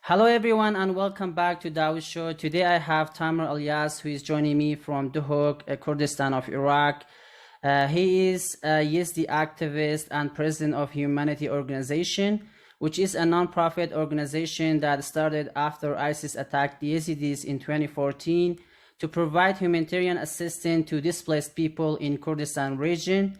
Hello everyone and welcome back to Dawood Show. Today I have Thamir Elias who is joining me from Dawood, Kurdistan of Iraq. He is a Yazidi activist and president of Humanitarian Organization, which is a non-profit organization that started after ISIS attacked the Yazidis in 2014 to provide humanitarian assistance to displaced people in Kurdistan region.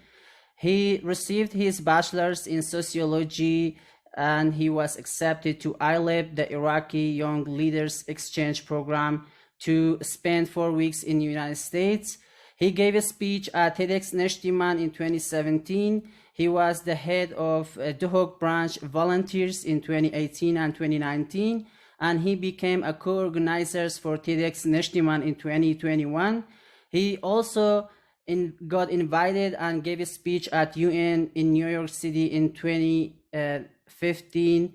He received his bachelor's in sociology and he was accepted to ILIB, the Iraqi Young Leaders Exchange Program, to spend 4 weeks in the United States. He gave a speech at TEDx Neshtiman in 2017. He was the head of Duhok branch volunteers in 2018 and 2019, and he became a co-organizer for TEDx Neshtiman in 2021. He also got invited and gave a speech at UN in New York City in 2015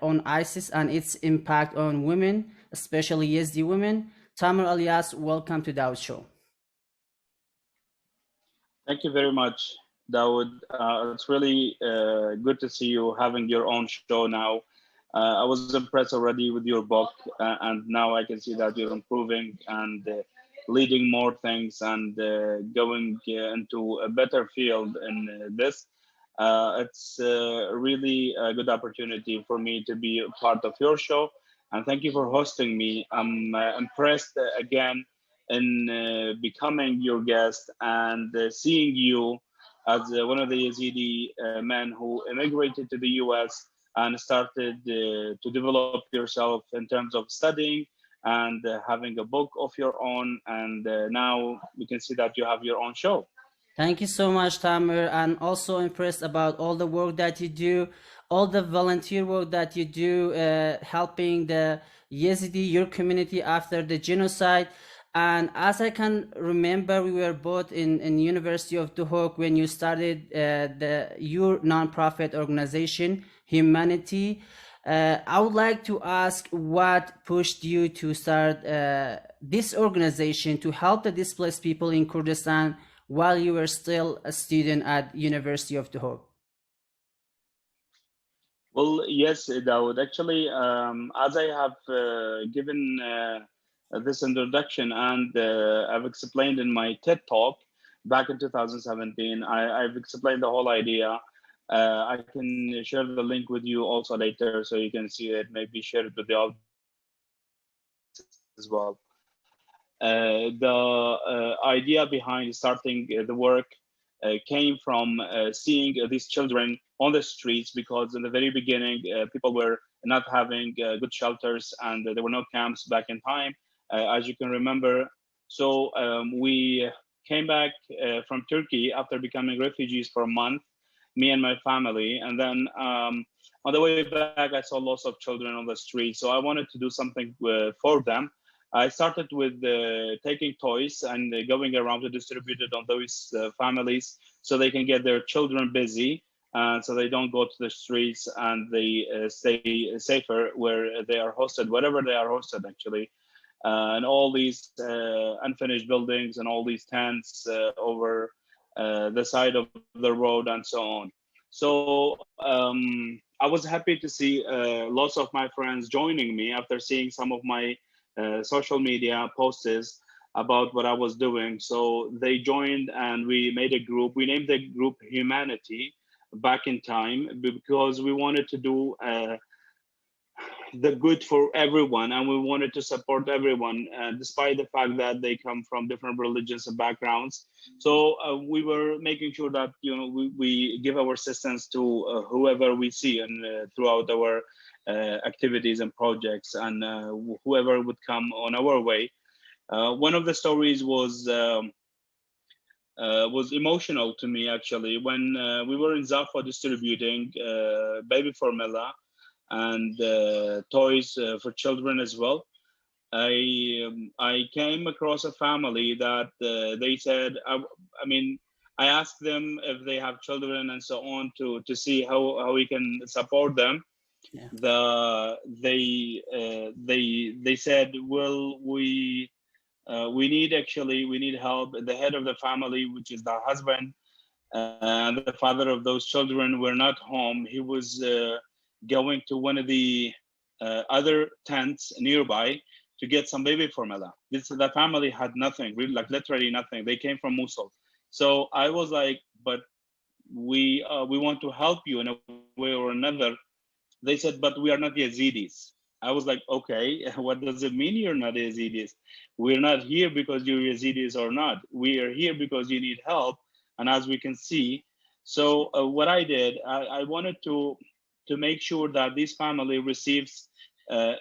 on ISIS and its impact on women, especially Yazidi women. Thamir Elias, welcome to Dawood Show. Thank you very much, Dawood. It's really good to see you having your own show now. I was impressed already with your book, and now I can see that you're improving and leading more things and going into a better field in this. It's really a good opportunity for me to be a part of your show, and thank you for hosting me. I'm impressed again in becoming your guest and seeing you as one of the Yazidi men who immigrated to the US and started to develop yourself in terms of studying and having a book of your own. And now we can see that you have your own show. Thank you so much, Thamir. I'm also impressed about all the work that you do, all the volunteer work that you do, helping the Yazidi, your community after the genocide. And as I can remember, we were both in University of Duhok when you started your nonprofit organization, Humanity. I would like to ask what pushed you to start this organization to help the displaced people in Kurdistan while you were still a student at University of Duhok? Well, yes, Dawood. Actually, as I have given this introduction and I've explained in my TED talk back in 2017, I've explained the whole idea. I can share the link with you also later so you can see it, maybe share it with the audience as well. The idea behind starting the work came from seeing these children on the streets, because in the very beginning, people were not having good shelters and there were no camps back in time, as you can remember. So we came back from Turkey after becoming refugees for a month, me and my family. And then on the way back, I saw lots of children on the street. So I wanted to do something for them. I started with taking toys and going around to distribute it on those families so they can get their children busy, so they don't go to the streets and they stay safer where they are hosted, wherever they are hosted actually. And all these unfinished buildings and all these tents over the side of the road and so on. So I was happy to see lots of my friends joining me after seeing some of my social media posts about what I was doing. So they joined and we made a group. We named the group Humanity back in time because we wanted to do the good for everyone, and we wanted to support everyone despite the fact that they come from different religions and backgrounds. So we were making sure that we give our assistance to whoever we see and throughout our activities and projects, and whoever would come on our way. One of the stories was emotional to me actually when we were in Zafa distributing baby formula and toys for children as well. I came across a family that they said, I asked them if they have children and so on to see how we can support them. Yeah. They said, well, we need help. The head of the family, which is the husband and the father of those children, were not home. He was going to one of the other tents nearby to get some baby formula. The family had nothing, really, like literally nothing. They came from Mosul. So I was like, but we want to help you in a way or another. They said, but we are not Yazidis. I was like, okay, what does it mean you're not Yazidis? We're not here because you're Yazidis or not. We are here because you need help. And as we can see, so what I did, I wanted to make sure that this family receives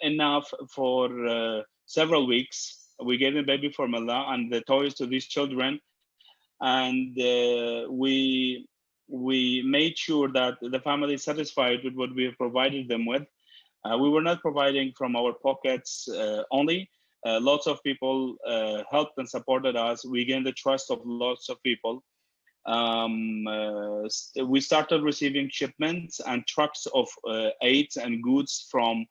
enough for several weeks. We gave them baby formula and the toys to these children, and we made sure that the family is satisfied with what we have provided them with. We were not providing from our pockets only. Lots of people helped and supported us. We gained the trust of lots of people. We started receiving shipments and trucks of aids and goods from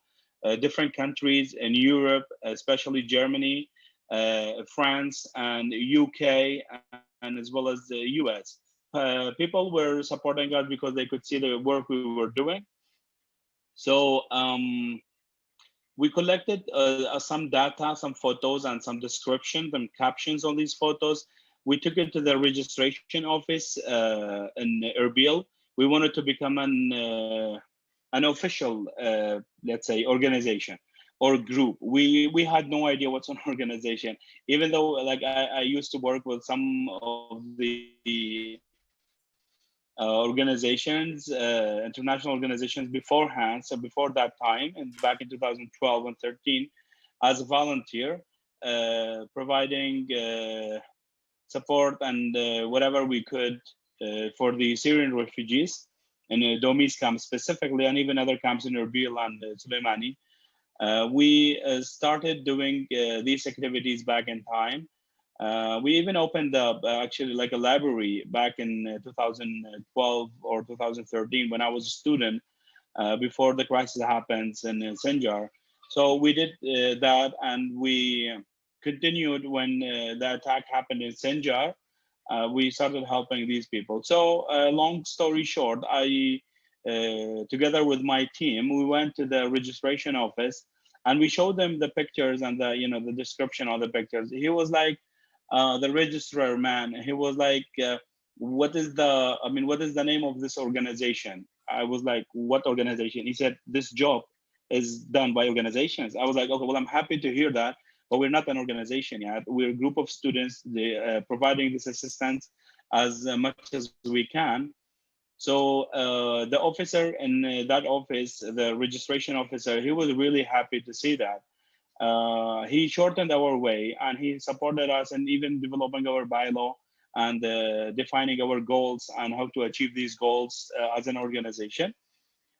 different countries in Europe, especially Germany, France, and UK, and as well as the US. People were supporting us because they could see the work we were doing. So we collected some data, some photos, and some descriptions and captions on these photos. We took it to the registration office in Erbil. We wanted to become an official, let's say, organization or group. We had no idea what's an organization, even though like I used to work with some of the organizations, international organizations beforehand. So before that time, and back in 2012 and 13, as a volunteer, providing support and whatever we could for the Syrian refugees in Domis camp specifically, and even other camps in Erbil and Soleimani. We started doing these activities back in time. We even opened up actually like a library back in 2012 or 2013 when I was a student before the crisis happens in Sinjar. So we did that, and we continued when the attack happened in Sinjar. We started helping these people. So long story short, I together with my team, we went to the registration office and we showed them the pictures and the description of the pictures. He was like, the registrar man, he was like, what is the name of this organization? I was like, what organization? He said, this job is done by organizations. I was like, okay, well, I'm happy to hear that, but we're not an organization yet. We're a group of students providing this assistance as much as we can. So the officer in that office, the registration officer, he was really happy to see that. He shortened our way, and he supported us in even developing our bylaw and defining our goals and how to achieve these goals as an organization.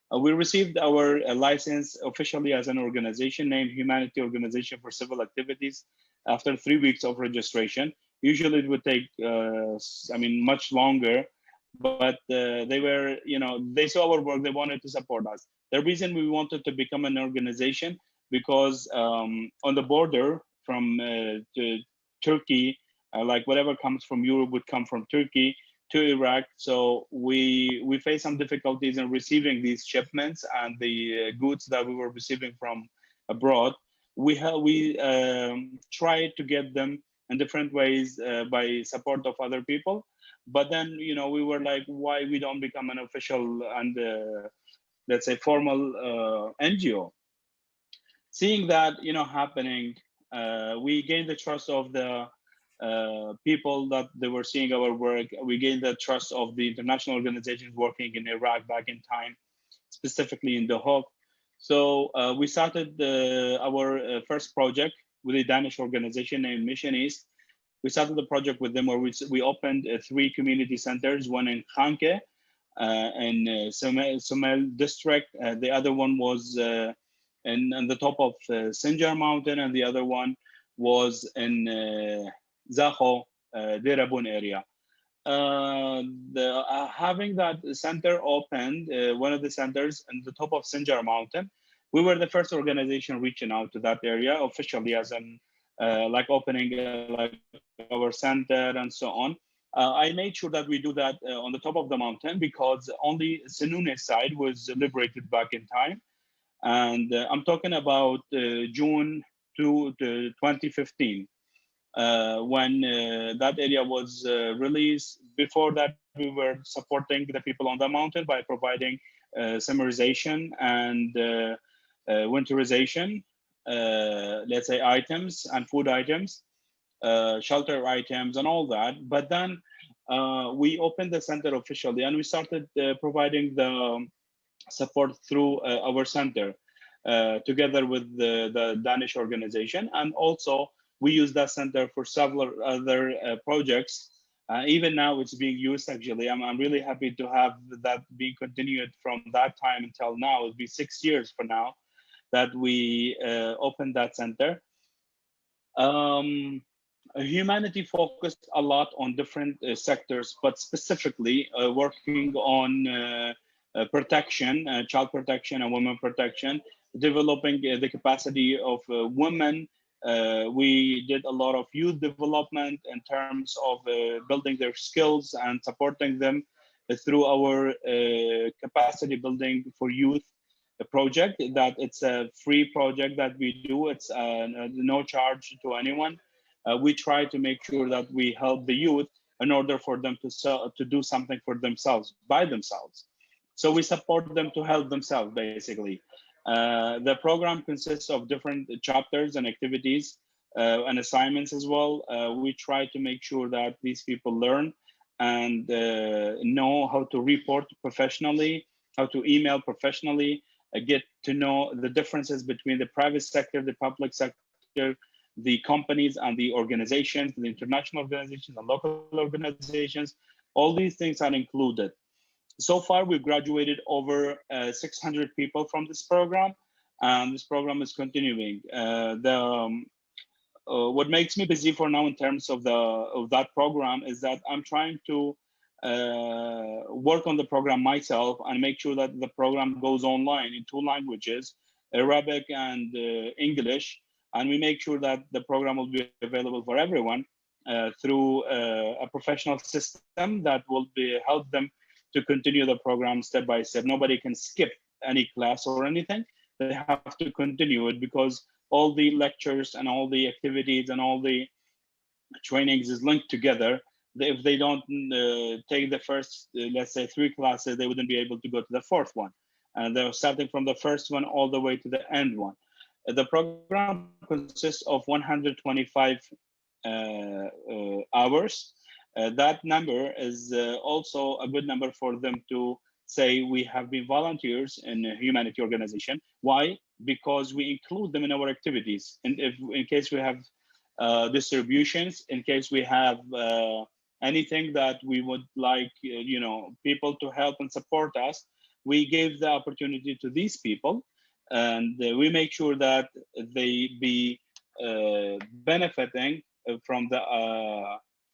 We received our license officially as an organization named Humanitarian Organization for Civil Activities after 3 weeks of registration. Usually it would take, much longer, but they saw our work, they wanted to support us. The reason we wanted to become an organization, because on the border from to Turkey, like whatever comes from Europe would come from Turkey to Iraq. So we faced some difficulties in receiving these shipments and the goods that we were receiving from abroad. We tried to get them in different ways by support of other people. But then, we were like, why we don't become an official and let's say formal NGO? Seeing that, happening, we gained the trust of the people that they were seeing our work. We gained the trust of the international organizations working in Iraq back in time, specifically in Dawood. So we started our first project with a Danish organization named Mission East. We started the project with them where we opened 3 community centers, one in Khanke, in Somel district. The other one was in the top of Sinjar mountain, and the other one was in Zaho, Derabun area. Having that center opened, one of the centers in the top of Sinjar mountain, we were the first organization reaching out to that area officially as an like opening like our center and so on. I made sure that we do that on the top of the mountain because only Sinune side was liberated back in time. And I'm talking about June to 2015, when that area was released. Before that, we were supporting the people on the mountain by providing summarization and winterization, let's say, items and food items, shelter items, and all that. But then we opened the center officially, and we started providing the support through our center, together with the Danish organization. And also, we use that center for several other projects. Even now, it's being used, actually. I'm really happy to have that being continued from that time until now. It'll be 6 years for now that we opened that center. Humanity focused a lot on different sectors, but specifically working on protection, child protection and women protection, developing the capacity of women. We did a lot of youth development in terms of building their skills and supporting them through our capacity building for youth project. That it's a free project that we do. It's no charge to anyone. We try to make sure that we help the youth in order for them to do something for themselves by themselves. So we support them to help themselves, basically. The program consists of different chapters and activities and assignments as well. We try to make sure that these people learn and know how to report professionally, how to email professionally, get to know the differences between the private sector, the public sector, the companies and the organizations, the international organizations and local organizations. All these things are included. So far, we've graduated over 600 people from this program, and this program is continuing. What makes me busy for now in terms of that program is that I'm trying to work on the program myself and make sure that the program goes online in 2 languages, Arabic and English, and we make sure that the program will be available for everyone through a professional system that will help them to continue the program step by step. Nobody can skip any class or anything. They have to continue it because all the lectures and all the activities and all the trainings is linked together. If they don't take the first, let's say, 3 classes, they wouldn't be able to go to the 4th one. And they're starting from the first one all the way to the end one. The program consists of 125 hours. That number is also a good number for them to say we have been volunteers in a humanity organization. Why? Because we include them in our activities. And if in case we have distributions, in case we have anything that we would like people to help and support us, we give the opportunity to these people, and we make sure that they be benefiting from the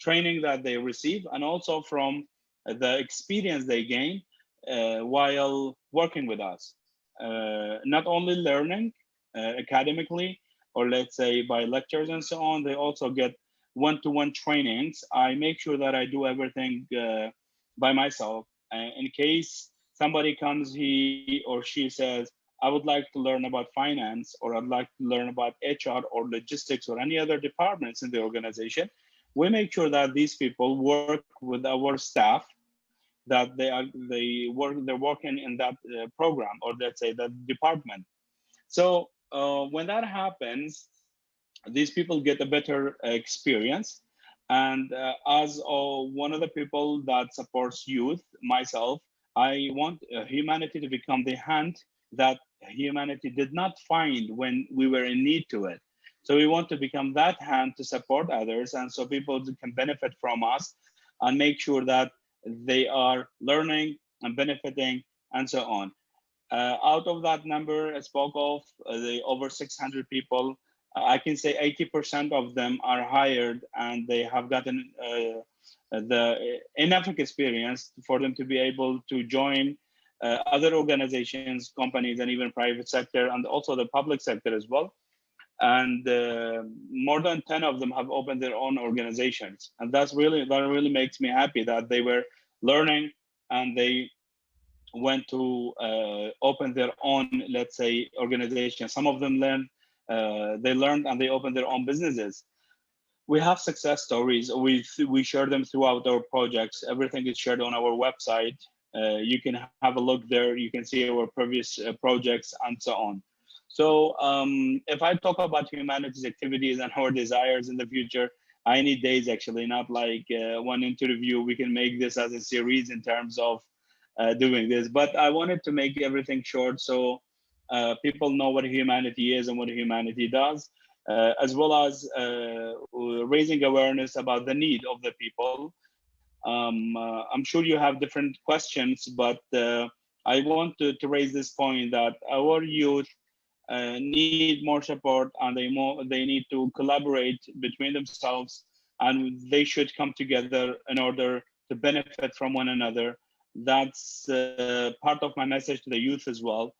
training that they receive, and also from the experience they gain while working with us. Not only learning academically, or let's say by lectures and so on, they also get one-to-one trainings. I make sure that I do everything by myself. In case somebody comes, he or she says, I would like to learn about finance, or I'd like to learn about HR or logistics or any other departments in the organization, we make sure that these people work with our staff, that they're working in that program, or let's say that department. So when that happens, these people get a better experience. And as one of the people that supports youth, myself, I want humanity to become the hand that humanity did not find when we were in need to it. So we want to become that hand to support others, and so people can benefit from us and make sure that they are learning and benefiting and so on. Out of that number I spoke of, the over 600 people, I can say 80% of them are hired, and they have gotten the enough experience for them to be able to join other organizations, companies, and even private sector, and also the public sector as well. And more than 10 of them have opened their own organizations, and that really makes me happy that they were learning and they went to open their own, let's say, organization. Some of them they learned and they opened their own businesses. We have success stories. We share them throughout our projects. Everything is shared on our website. You can have a look there. You can see our previous projects and so on. So if I talk about humanity's activities and our desires in the future, I need days actually, not like one interview. We can make this as a series in terms of doing this. But I wanted to make everything short so people know what humanity is and what humanity does, as well as raising awareness about the need of the people. I'm sure you have different questions, but I want to raise this point that our youth need more support, and they need to collaborate between themselves, and they should come together in order to benefit from one another. That's part of my message to the youth as well.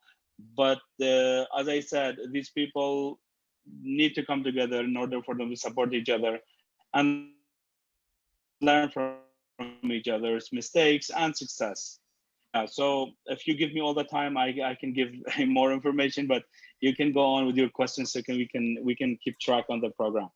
But as I said, these people need to come together in order for them to support each other and learn from each other's mistakes and success. Yeah, so if you give me all the time, I can give more information, but you can go on with your questions so we can keep track on the program.